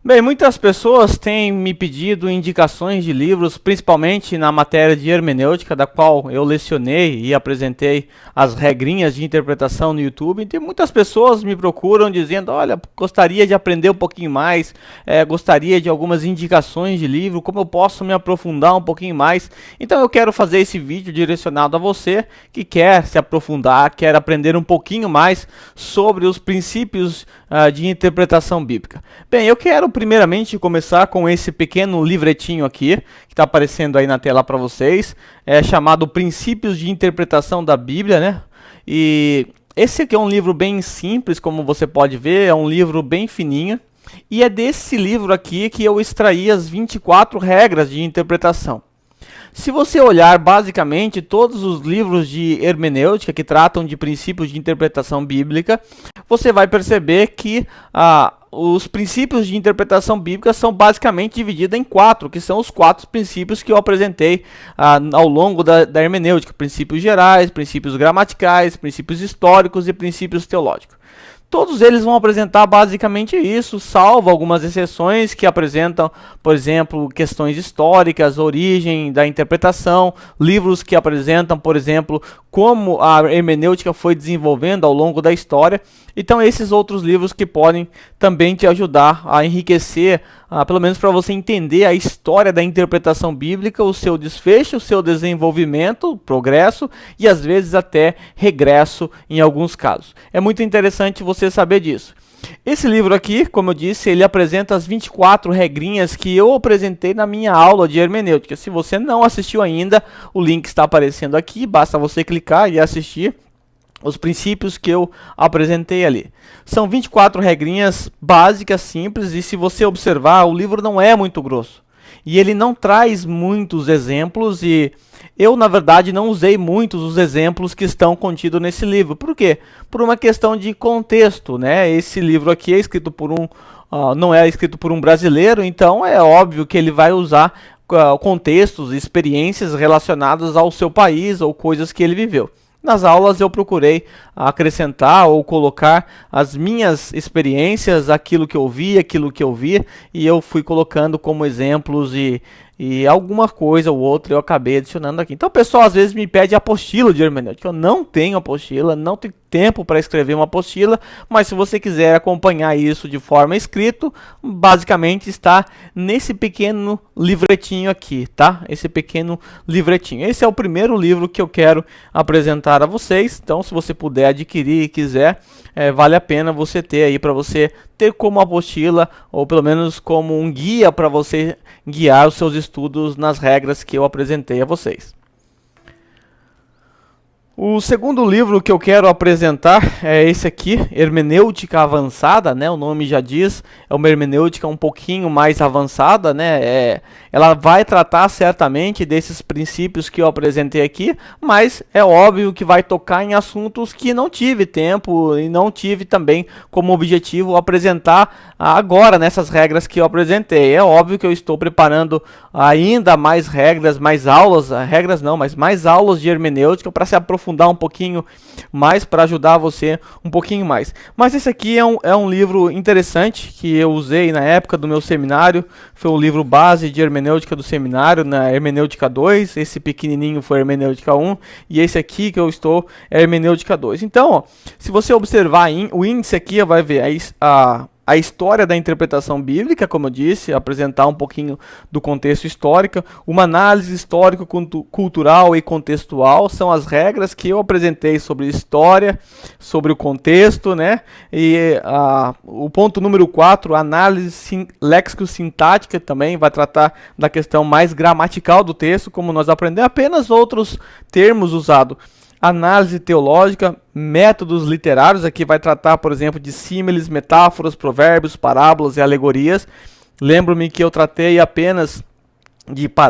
Bem, muitas pessoas têm me pedido indicações de livros, principalmente na matéria de hermenêutica, da qual eu lecionei e apresentei as regrinhas de interpretação no YouTube. Então, muitas pessoas me procuram dizendo, olha, gostaria de aprender um pouquinho mais, gostaria de algumas indicações de livro, como eu posso me aprofundar um pouquinho mais. Então eu quero fazer esse vídeo direcionado a você que quer se aprofundar, quer aprender um pouquinho mais sobre os princípios de interpretação bíblica. Bem, eu quero primeiramente começar com esse pequeno livretinho aqui, que está aparecendo aí na tela para vocês, chamado Princípios de Interpretação da Bíblia, né? E esse aqui é um livro bem simples, como você pode ver, é um livro bem fininho, e é desse livro aqui que eu extraí as 24 regras de interpretação. Se você olhar basicamente todos os livros de hermenêutica que tratam de princípios de interpretação bíblica, você vai perceber que os princípios de interpretação bíblica são basicamente divididos em 4, que são os 4 princípios que eu apresentei ao longo da hermenêutica: princípios gerais, princípios gramaticais, princípios históricos e princípios teológicos. Todos eles vão apresentar basicamente isso, salvo algumas exceções que apresentam, por exemplo, questões históricas, origem da interpretação, livros que apresentam, por exemplo, como a hermenêutica foi desenvolvendo ao longo da história. Então, esses outros livros que podem também te ajudar a enriquecer, pelo menos para você entender a história da interpretação bíblica, o seu desfecho, o seu desenvolvimento, progresso e às vezes até regresso em alguns casos. É muito interessante você saber disso. Esse livro aqui, como eu disse, ele apresenta as 24 regrinhas que eu apresentei na minha aula de hermenêutica. Se você não assistiu ainda, o link está aparecendo aqui, basta você clicar e assistir os princípios que eu apresentei ali. São 24 regrinhas básicas, simples, e se você observar, o livro não é muito grosso. E ele não traz muitos exemplos, e eu, na verdade, não usei muitos dos exemplos que estão contidos nesse livro. Por quê? Por uma questão de contexto, né? Esse livro aqui é escrito por não é escrito por um brasileiro, então é óbvio que ele vai usar contextos, experiências relacionadas ao seu país ou coisas que ele viveu. Nas aulas eu procurei acrescentar ou colocar as minhas experiências, aquilo que eu vi, e eu fui colocando como exemplos e alguma coisa ou outra eu acabei adicionando aqui. Então o pessoal às vezes me pede apostila de hermenêutica. Eu não tenho apostila, não tenho tempo para escrever uma apostila, mas se você quiser acompanhar isso de forma escrita, basicamente está nesse pequeno livretinho aqui, tá? Esse pequeno livretinho. Esse é o primeiro livro que eu quero apresentar a vocês, então se você puder adquirir e quiser, vale a pena você ter aí, para você ter como apostila, ou pelo menos como um guia para você guiar os seus estudos nas regras que eu apresentei a vocês. O segundo livro que eu quero apresentar é esse aqui, Hermenêutica Avançada, né? O nome já diz, é uma hermenêutica um pouquinho mais avançada, né? Ela vai tratar certamente desses princípios que eu apresentei aqui, mas é óbvio que vai tocar em assuntos que não tive tempo e não tive também como objetivo apresentar agora nessas regras que eu apresentei. É óbvio que eu estou preparando ainda mais regras, mais aulas, mas mais aulas de hermenêutica para se aprofundar um pouquinho mais, para ajudar você um pouquinho mais. Mas esse aqui é um livro interessante que eu usei na época do meu seminário. Foi o livro base de hermenêutica do seminário, na hermenêutica 2. Esse pequenininho foi hermenêutica 1 e esse aqui que eu estou é hermenêutica 2. Então, ó, se você observar o índice aqui, vai ver a história da interpretação bíblica, como eu disse, apresentar um pouquinho do contexto histórico, uma análise histórico-cultural e contextual, são as regras que eu apresentei sobre história, sobre o contexto, né? E o ponto número 4, análise léxico-sintática, também vai tratar da questão mais gramatical do texto, como nós aprendemos, apenas outros termos usados. Análise teológica, métodos literários, aqui vai tratar, por exemplo, de símiles, metáforas, provérbios, parábolas e alegorias. Lembro-me que eu tratei apenas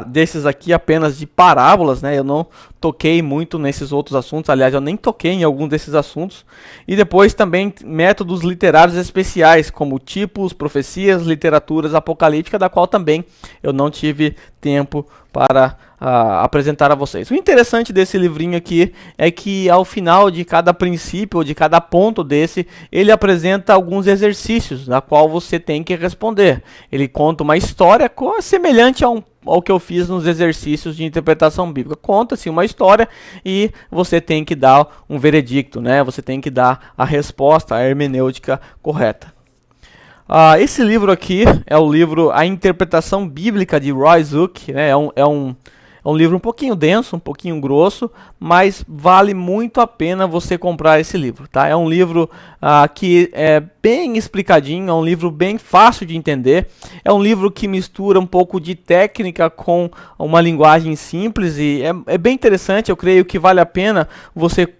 desses aqui apenas de parábolas, né? Eu não toquei muito nesses outros assuntos, aliás, eu nem toquei em algum desses assuntos. E depois também métodos literários especiais, como tipos, profecias, literaturas apocalípticas, da qual também eu não tive tempo para apresentar a vocês. O interessante desse livrinho aqui é que ao final de cada princípio, ou de cada ponto desse, ele apresenta alguns exercícios, na qual você tem que responder. Ele conta uma história semelhante ao que eu fiz nos exercícios de interpretação bíblica. Conta-se uma história e você tem que dar um veredicto, né? Você tem que dar a resposta, a hermenêutica correta. Esse livro aqui é o livro A Interpretação Bíblica de Roy Zuck, né? É um livro um pouquinho denso, um pouquinho grosso, mas vale muito a pena você comprar esse livro, tá? É um livro que é bem explicadinho, é um livro bem fácil de entender, é um livro que mistura um pouco de técnica com uma linguagem simples e é bem interessante. Eu creio que vale a pena você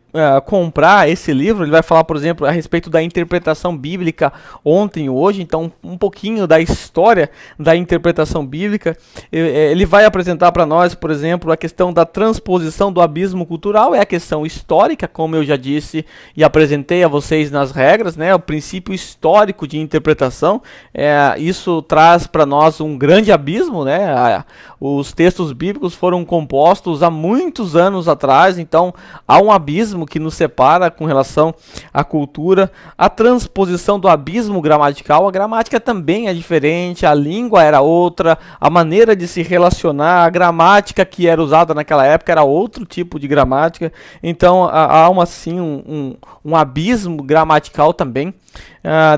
comprar esse livro. Ele vai falar, por exemplo, a respeito da interpretação bíblica ontem e hoje, então um pouquinho da história da interpretação bíblica. Ele vai apresentar para nós, por exemplo, a questão da transposição do abismo cultural, é a questão histórica, como eu já disse e apresentei a vocês nas regras, né? O princípio histórico de interpretação, isso traz para nós um grande abismo, né? Os textos bíblicos foram compostos há muitos anos atrás, então há um abismo que nos separa com relação à cultura. A transposição do abismo gramatical, a gramática também é diferente, a língua era outra, a maneira de se relacionar, a gramática que era usada naquela época era outro tipo de gramática, então há um abismo gramatical também.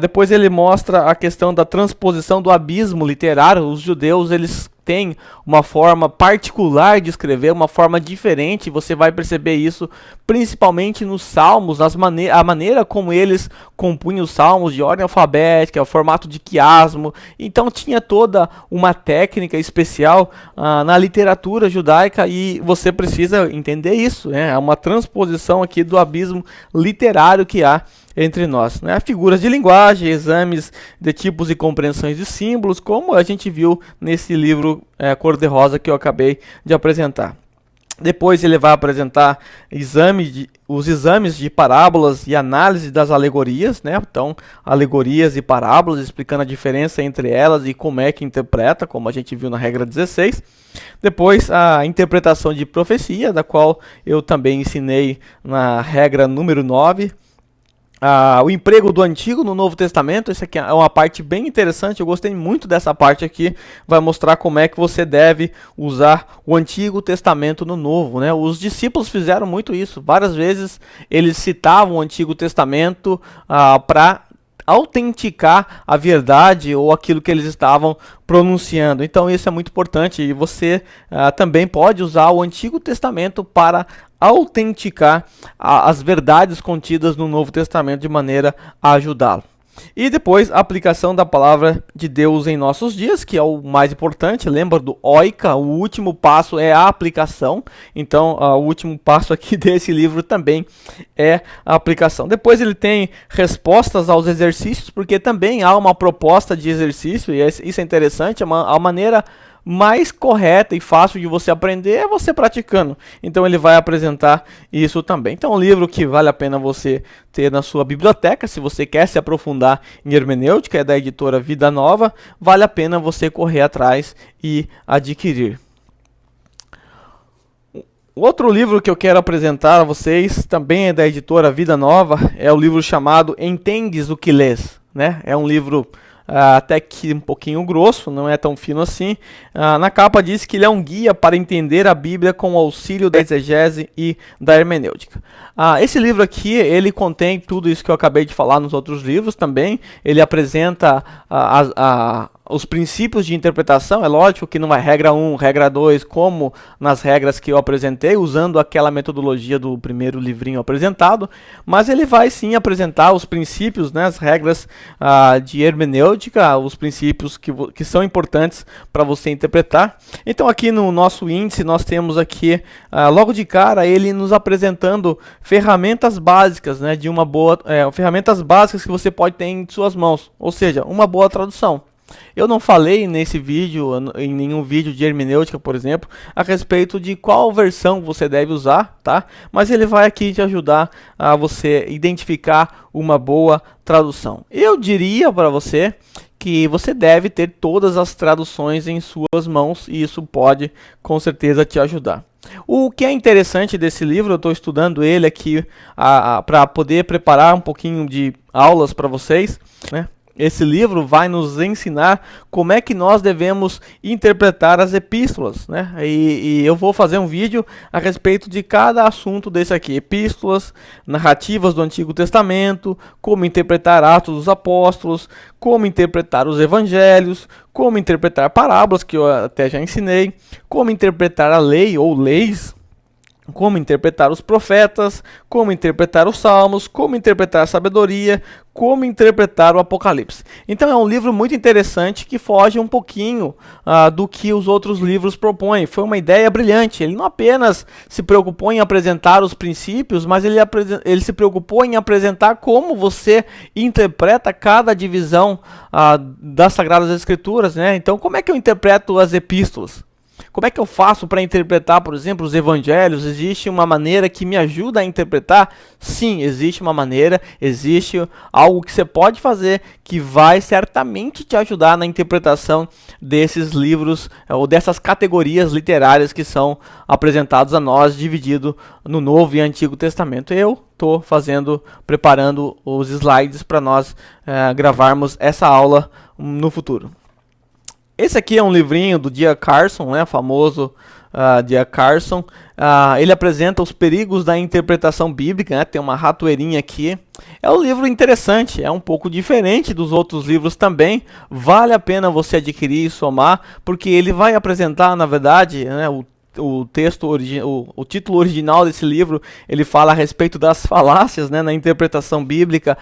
Depois ele mostra a questão da transposição do abismo literário. Os judeus, eles têm uma forma particular de escrever, uma forma diferente. Você vai perceber isso principalmente nos salmos, a maneira como eles compunham os salmos de ordem alfabética, o formato de quiasmo. Então tinha toda uma técnica especial na literatura judaica e você precisa entender isso, né? É uma transposição aqui do abismo literário que há entre nós, né? Figuras de linguagem, exames de tipos e compreensões de símbolos, como a gente viu nesse livro cor-de-rosa que eu acabei de apresentar. Depois ele vai apresentar os exames de parábolas e análise das alegorias, né? Então, alegorias e parábolas, explicando a diferença entre elas e como é que interpreta, como a gente viu na regra 16. Depois, a interpretação de profecia, da qual eu também ensinei na regra número 9. O emprego do Antigo no Novo Testamento, isso aqui é uma parte bem interessante, eu gostei muito dessa parte aqui, vai mostrar como é que você deve usar o Antigo Testamento no Novo, né? Os discípulos fizeram muito isso, várias vezes eles citavam o Antigo Testamento para autenticar a verdade ou aquilo que eles estavam pronunciando. Então isso é muito importante e você também pode usar o Antigo Testamento para autenticar as verdades contidas no Novo Testamento de maneira a ajudá-lo. E depois a aplicação da palavra de Deus em nossos dias, que é o mais importante. Lembra do oika, o último passo é a aplicação. Então o último passo aqui desse livro também é a aplicação. Depois ele tem respostas aos exercícios, porque também há uma proposta de exercício, e isso é interessante, a maneira mais correta e fácil de você aprender é você praticando. Então ele vai apresentar isso também. Então é um livro que vale a pena você ter na sua biblioteca. Se você quer se aprofundar em hermenêutica, é da editora Vida Nova, vale a pena você correr atrás e adquirir. O outro livro que eu quero apresentar a vocês, também é da editora Vida Nova, é o livro chamado Entendes o que Lês, né? É um livro até que um pouquinho grosso, não é tão fino assim. Na capa diz que ele é um guia para entender a Bíblia com o auxílio da exegese e da hermenêutica. Esse livro aqui, ele contém tudo isso que eu acabei de falar nos outros livros também. Ele apresenta os princípios de interpretação. É lógico que não é regra 1, regra 2, como nas regras que eu apresentei, usando aquela metodologia do primeiro livrinho apresentado, mas ele vai sim apresentar os princípios, né, as regras de hermenêutica, os princípios que são importantes para você interpretar. Então aqui no nosso índice nós temos aqui, logo de cara, ele nos apresentando ferramentas básicas, né, de uma boa, ferramentas básicas que você pode ter em suas mãos, ou seja, uma boa tradução. Eu não falei nesse vídeo, em nenhum vídeo de hermenêutica, por exemplo, a respeito de qual versão você deve usar, tá? Mas ele vai aqui te ajudar a você identificar uma boa tradução. Eu diria para você que você deve ter todas as traduções em suas mãos e isso pode com certeza te ajudar. O que é interessante desse livro, eu estou estudando ele aqui para poder preparar um pouquinho de aulas para vocês, né? Esse livro vai nos ensinar como é que nós devemos interpretar as epístolas, né? E eu vou fazer um vídeo a respeito de cada assunto desse aqui. Epístolas, narrativas do Antigo Testamento, como interpretar Atos dos Apóstolos, como interpretar os Evangelhos, como interpretar parábolas, que eu até já ensinei, como interpretar a lei ou leis, como interpretar os profetas, como interpretar os salmos, como interpretar a sabedoria, como interpretar o Apocalipse. Então é um livro muito interessante que foge um pouquinho do que os outros livros propõem. Foi uma ideia brilhante. Ele não apenas se preocupou em apresentar os princípios, mas ele se preocupou em apresentar como você interpreta cada divisão das Sagradas Escrituras, né? Então, como é que eu interpreto as epístolas? Como é que eu faço para interpretar, por exemplo, os evangelhos? Existe uma maneira que me ajuda a interpretar? Sim, existe uma maneira, existe algo que você pode fazer que vai certamente te ajudar na interpretação desses livros ou dessas categorias literárias que são apresentados a nós, dividido no Novo e Antigo Testamento. Eu estou preparando os slides para nós gravarmos essa aula no futuro. Esse aqui é um livrinho do D.A. Carson, né, famoso D.A. Carson. Ele apresenta os perigos da interpretação bíblica, né, tem uma ratoeirinha aqui. É um livro interessante, é um pouco diferente dos outros livros também. Vale a pena você adquirir e somar, porque ele vai apresentar, na verdade, né, o título original desse livro, ele fala a respeito das falácias, né, na interpretação bíblica,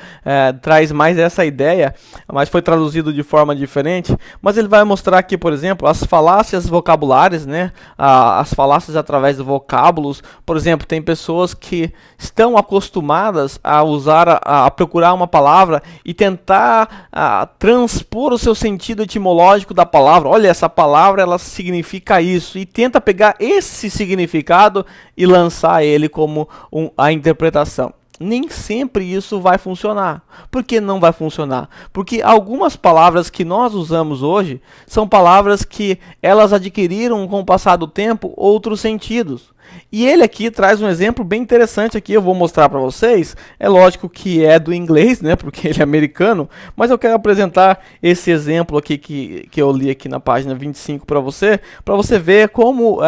traz mais essa ideia, mas foi traduzido de forma diferente. Mas ele vai mostrar aqui, por exemplo, as falácias vocabulares, né, as falácias através de vocábulos. Por exemplo, tem pessoas que estão acostumadas a usar, a procurar uma palavra e tentar transpor o seu sentido etimológico da palavra. Olha, essa palavra ela significa isso, e tenta pegar esse significado e lançar ele como a interpretação. Nem sempre isso vai funcionar. Por que não vai funcionar? Porque algumas palavras que nós usamos hoje são palavras que elas adquiriram com o passar do tempo outros sentidos. E ele aqui traz um exemplo bem interessante aqui, eu vou mostrar para vocês. É lógico que é do inglês, né, porque ele é americano, mas eu quero apresentar esse exemplo aqui que eu li aqui na página 25 para você ver como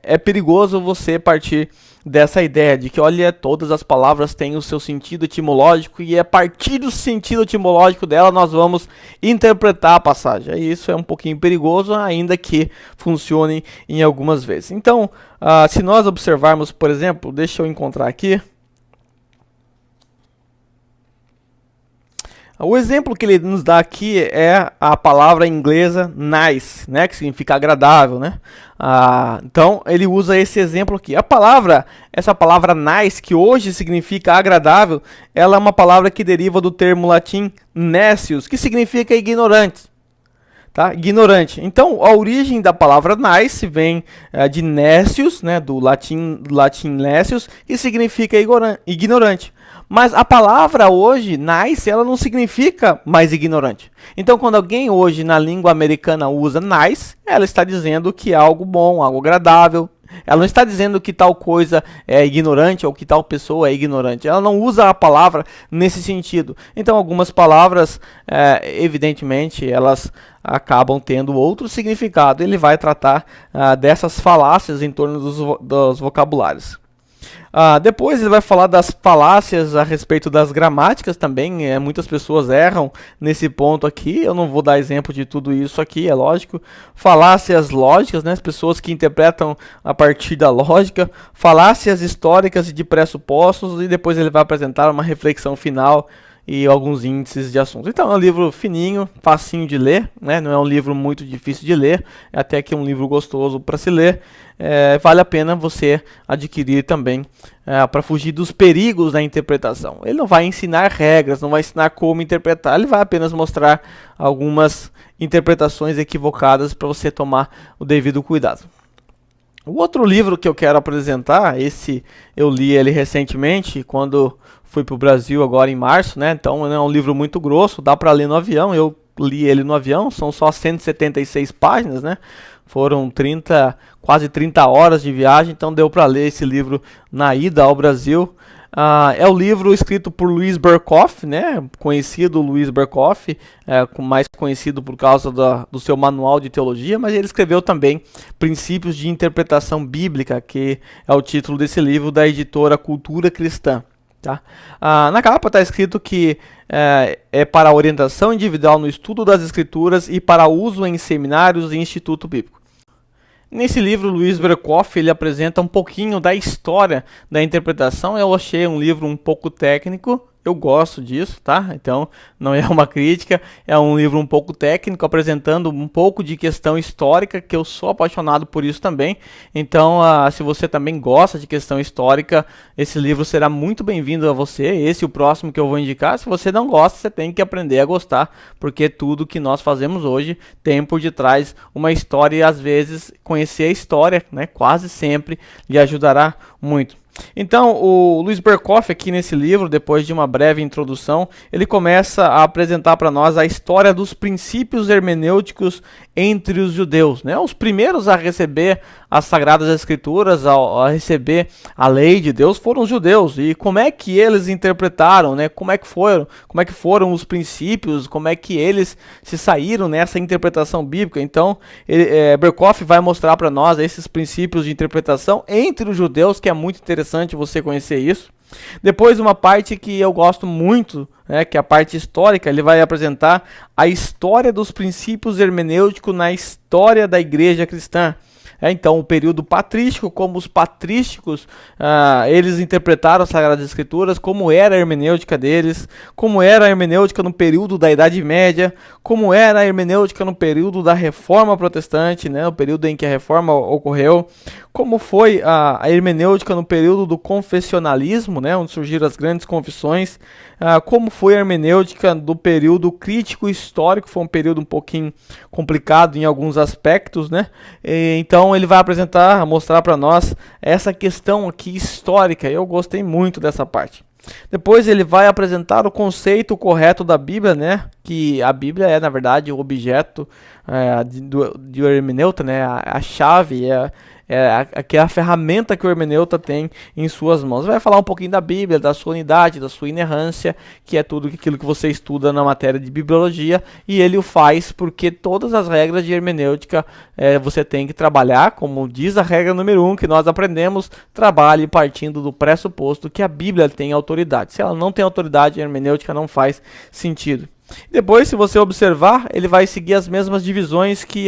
é perigoso você partir dessa ideia de que, olha, todas as palavras têm o seu sentido etimológico e a partir do sentido etimológico dela nós vamos interpretar a passagem. E isso é um pouquinho perigoso, ainda que funcione em algumas vezes. Então, se nós observarmos, por exemplo, deixa eu encontrar aqui. O exemplo que ele nos dá aqui é a palavra inglesa nice, né, que significa agradável, né? Então ele usa esse exemplo aqui. Essa palavra nice, que hoje significa agradável, ela é uma palavra que deriva do termo latim necius, que significa ignorante. Tá? Ignorante. Então, a origem da palavra nice vem de necius, né, do latim necius, que significa ignorante. Mas a palavra hoje, nice, ela não significa mais ignorante. Então, quando alguém hoje na língua americana usa nice, ela está dizendo que é algo bom, algo agradável. Ela não está dizendo que tal coisa é ignorante ou que tal pessoa é ignorante. Ela não usa a palavra nesse sentido. Então, algumas palavras, evidentemente, elas acabam tendo outro significado. Ele vai tratar dessas falácias em torno dos vocabulários. Depois ele vai falar das falácias a respeito das gramáticas também. Muitas pessoas erram nesse ponto aqui. Eu não vou dar exemplo de tudo isso aqui, é lógico. Falácias lógicas, né? As pessoas que interpretam a partir da lógica. Falácias históricas e de pressupostos. E depois ele vai apresentar uma reflexão final e alguns índices de assuntos. Então é um livro fininho, facinho de ler, né? Não é um livro muito difícil de ler, é até que um livro gostoso para se ler. Vale a pena você adquirir também para fugir dos perigos da interpretação. Ele não vai ensinar regras, não vai ensinar como interpretar, ele vai apenas mostrar algumas interpretações equivocadas para você tomar o devido cuidado. O outro livro que eu quero apresentar, esse eu li ele recentemente, quando fui para o Brasil agora em março, né? Então é um livro muito grosso, dá para ler no avião. Eu li ele no avião, são só 176 páginas, né? Foram quase 30 horas de viagem, então deu para ler esse livro na ida ao Brasil. É o livro escrito por Louis Berkhof, né? Conhecido Louis Berkhof, mais conhecido por causa do seu manual de teologia, mas ele escreveu também Princípios de Interpretação Bíblica, que é o título desse livro da editora Cultura Cristã. Tá? Na capa está escrito que é para orientação individual no estudo das Escrituras e para uso em seminários e instituto bíblico. Nesse livro, Louis Berkhof, ele apresenta um pouquinho da história da interpretação. Eu achei um livro um pouco técnico, eu gosto disso, tá? Então, não é uma crítica, é um livro um pouco técnico, apresentando um pouco de questão histórica, que eu sou apaixonado por isso também. Então, se você também gosta de questão histórica, esse livro será muito bem-vindo a você. Esse é o próximo que eu vou indicar. Se você não gosta, você tem que aprender a gostar, porque tudo que nós fazemos hoje tem por detrás uma história e, às vezes, conhecer a história, né, quase sempre lhe ajudará muito. Então, o Louis Berkhof, aqui nesse livro, depois de uma breve introdução, ele começa a apresentar para nós a história dos princípios hermenêuticos entre os judeus, né? Os primeiros a receber as Sagradas Escrituras, a receber a lei de Deus, foram os judeus. E como é que eles interpretaram, né? Como é que foram os princípios, como é que eles se saíram nessa interpretação bíblica. Então, Berkhof vai mostrar para nós esses princípios de interpretação entre os judeus, que é muito interessante você conhecer isso. Depois, uma parte que eu gosto muito, que é a parte histórica, ele vai apresentar a história dos princípios hermenêuticos na história da igreja cristã. Então, o período patrístico, como os patrísticos, eles interpretaram as Sagradas Escrituras, como era a hermenêutica deles, como era a hermenêutica no período da Idade Média, como era a hermenêutica no período da Reforma Protestante, né, o período em que a Reforma ocorreu, como foi a hermenêutica no período do confessionalismo, né, onde surgiram as grandes confissões, como foi a hermenêutica do período crítico histórico, foi um período um pouquinho complicado em alguns aspectos, né? Então ele vai mostrar para nós essa questão aqui histórica. Eu gostei muito dessa parte. Depois ele vai apresentar o conceito correto da Bíblia, né? Que a Bíblia é, na verdade, o objeto de hermeneuta, né? A chave, que é a ferramenta que o hermeneuta tem em suas mãos. Vai falar um pouquinho da Bíblia, da sua unidade, da sua inerrância, que é tudo aquilo que você estuda na matéria de bibliologia, e ele o faz porque todas as regras de hermenêutica você tem que trabalhar, como diz a regra número 1 que nós aprendemos, trabalhe partindo do pressuposto que a Bíblia tem autoridade. Se ela não tem autoridade, a hermenêutica não faz sentido. Depois, se você observar, ele vai seguir as mesmas divisões que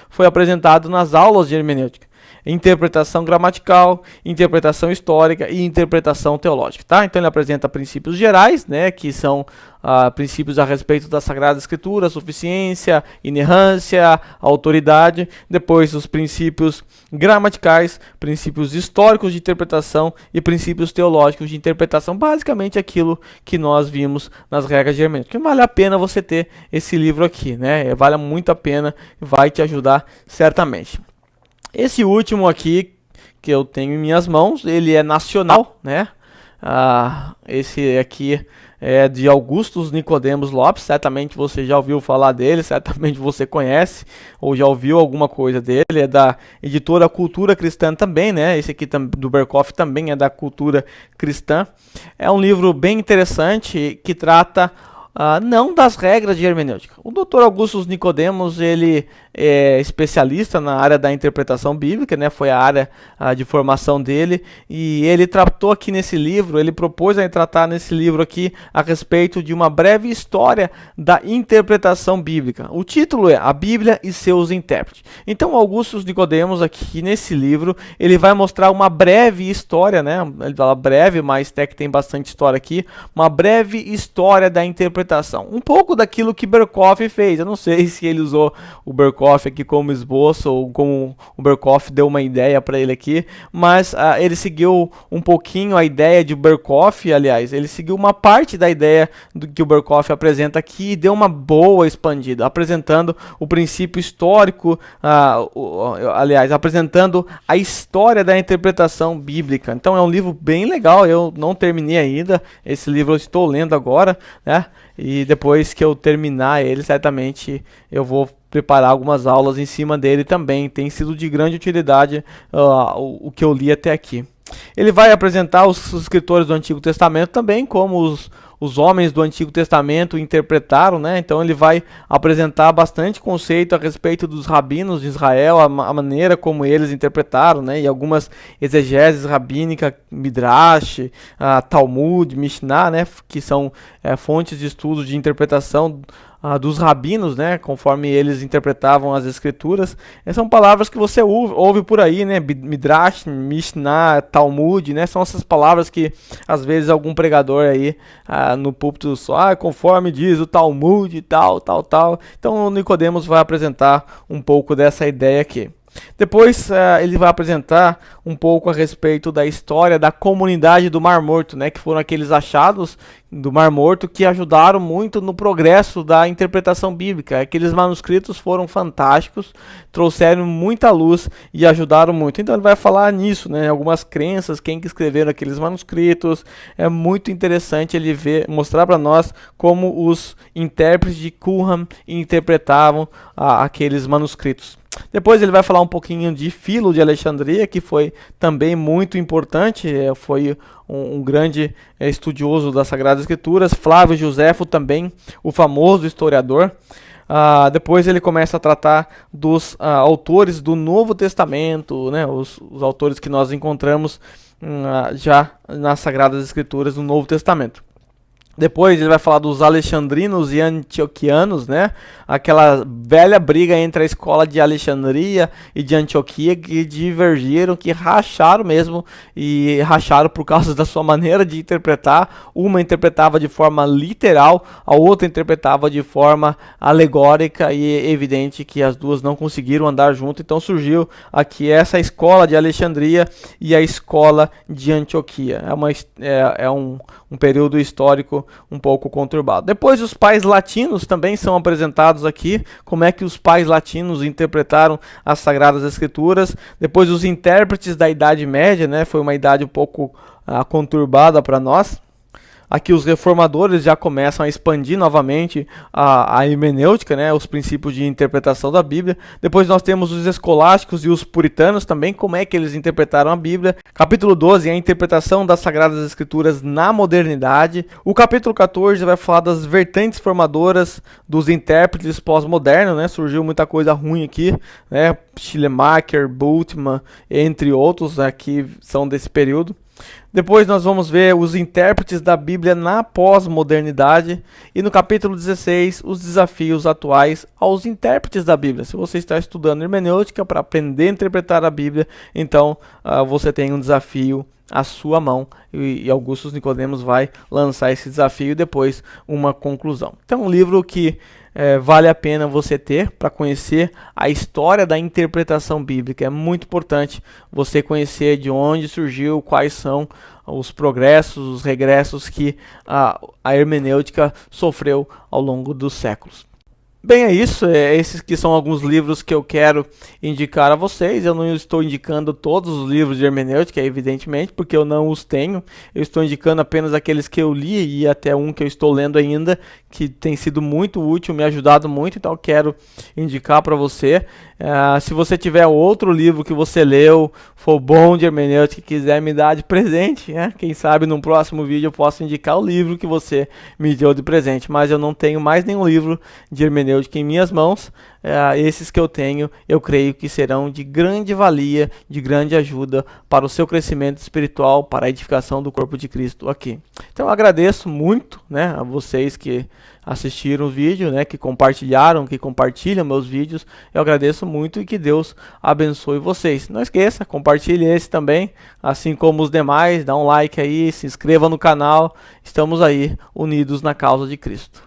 foi apresentado nas aulas de hermenêutica. Interpretação gramatical, interpretação histórica e interpretação teológica, tá? Então ele apresenta princípios gerais, né, que são princípios a respeito da Sagrada Escritura, suficiência, inerrância, autoridade. Depois os princípios gramaticais, princípios históricos de interpretação e princípios teológicos de interpretação, basicamente aquilo que nós vimos nas regras de hermenêutica. Vale a pena você ter esse livro aqui, né? Vale muito a pena, vai te ajudar certamente. Esse último aqui que eu tenho em minhas mãos, ele é nacional, né? Esse aqui é de Augustus Nicodemos Lopes, certamente você já ouviu falar dele, certamente você conhece ou já ouviu alguma coisa dele, é da editora Cultura Cristã também, né? Esse aqui do Berkhof também é da Cultura Cristã. É um livro bem interessante que trata não das regras de hermenêutica. O Dr. Augustus Nicodemos, ele é especialista na área da interpretação bíblica, né? Foi a área de formação dele, e ele tratou aqui nesse livro, ele propôs a tratar nesse livro aqui a respeito de uma breve história da interpretação bíblica. O título é A Bíblia e seus intérpretes. Então, Augustus Nicodemos aqui nesse livro, ele vai mostrar uma breve história, né? Ele fala breve, mas até que tem bastante história aqui, uma breve história da interpretação. Um pouco daquilo que Berkhof fez. Eu não sei se ele usou o Berkhof aqui como esboço ou como o Berkhof deu uma ideia para ele aqui, mas ele seguiu um pouquinho a ideia de Berkhof, aliás, ele seguiu uma parte da ideia do que o Berkhof apresenta aqui e deu uma boa expandida, apresentando o princípio histórico, aliás, apresentando a história da interpretação bíblica. Então é um livro bem legal, eu não terminei ainda, esse livro eu estou lendo agora, né? e depois que eu terminar ele, certamente eu vou preparar algumas aulas em cima dele também. Tem sido de grande utilidade o que eu li até aqui. Ele vai apresentar os escritores do Antigo Testamento também, como os homens do Antigo Testamento interpretaram, né? Então ele vai apresentar bastante conceito a respeito dos rabinos de Israel, a maneira como eles interpretaram, né? E algumas exegeses rabínicas, Midrash, Talmud, Mishnah, né? Que são fontes de estudo de interpretação dos rabinos, né, conforme eles interpretavam as escrituras. Essas são palavras que você ouve por aí, né, Midrash, Mishnah, Talmud, né, são essas palavras que às vezes algum pregador aí no púlpito só, conforme diz o Talmud, tal. Então o Nicodemos vai apresentar um pouco dessa ideia aqui. Depois ele vai apresentar um pouco a respeito da história da comunidade do Mar Morto, né, que foram aqueles achados do Mar Morto que ajudaram muito no progresso da interpretação bíblica. Aqueles manuscritos foram fantásticos, trouxeram muita luz e ajudaram muito. Então ele vai falar nisso, né, algumas crenças, quem que escreveram aqueles manuscritos. É muito interessante ele mostrar para nós como os intérpretes de Qumran interpretavam aqueles manuscritos. Depois ele vai falar um pouquinho de Filo de Alexandria, que foi também muito importante, foi um grande estudioso das Sagradas Escrituras. Flávio Josefo também, o famoso historiador. Depois ele começa a tratar dos autores do Novo Testamento, né, os autores que nós encontramos já nas Sagradas Escrituras do Novo Testamento. Depois ele vai falar dos alexandrinos e antioquianos, né? Aquela velha briga entre a escola de Alexandria e de Antioquia que divergiram, que racharam mesmo, e racharam por causa da sua maneira de interpretar. Uma interpretava de forma literal, a outra interpretava de forma alegórica, e é evidente que as duas não conseguiram andar junto. Então surgiu aqui essa escola de Alexandria e a escola de Antioquia. É um período histórico um pouco conturbado. Depois os pais latinos também são apresentados aqui, como é que os pais latinos interpretaram as Sagradas Escrituras. Depois os intérpretes da Idade Média, né, foi uma idade um pouco conturbada para nós. Aqui os reformadores já começam a expandir novamente a hermenêutica, né, os princípios de interpretação da Bíblia. Depois nós temos os escolásticos e os puritanos também, como é que eles interpretaram a Bíblia. Capítulo 12 é a interpretação das Sagradas Escrituras na modernidade. O capítulo 14 vai falar das vertentes formadoras dos intérpretes pós-modernos, né, surgiu muita coisa ruim aqui, né, Schleiermacher, Bultmann, entre outros, que são desse período. Depois nós vamos ver os intérpretes da Bíblia na pós-modernidade. E no capítulo 16, os desafios atuais aos intérpretes da Bíblia. Se você está estudando hermenêutica para aprender a interpretar a Bíblia, então você tem um desafio à sua mão. E Augusto Nicodemos vai lançar esse desafio e depois uma conclusão. Então um livro que vale a pena você ter para conhecer a história da interpretação bíblica. É muito importante você conhecer de onde surgiu, quais são os progressos, os regressos que a hermenêutica sofreu ao longo dos séculos. Bem, é isso. Esses que são alguns livros que eu quero indicar a vocês. Eu não estou indicando todos os livros de hermenêutica, evidentemente, porque eu não os tenho. Eu estou indicando apenas aqueles que eu li e até um que eu estou lendo ainda, que tem sido muito útil, me ajudado muito, então eu quero indicar para você. Se você tiver outro livro que você leu, for bom de hermenêutica e quiser me dar de presente, quem sabe num próximo vídeo eu posso indicar o livro que você me deu de presente, mas eu não tenho mais nenhum livro de hermenêutica em minhas mãos. Esses que eu tenho, eu creio que serão de grande valia, de grande ajuda para o seu crescimento espiritual, para a edificação do corpo de Cristo aqui. Então eu agradeço muito, a vocês que assistiram o vídeo, que compartilharam, que compartilham meus vídeos. Eu agradeço muito e que Deus abençoe vocês. Não esqueça, compartilhe esse também, assim como os demais. Dá um like aí, se inscreva no canal. Estamos aí unidos na causa de Cristo.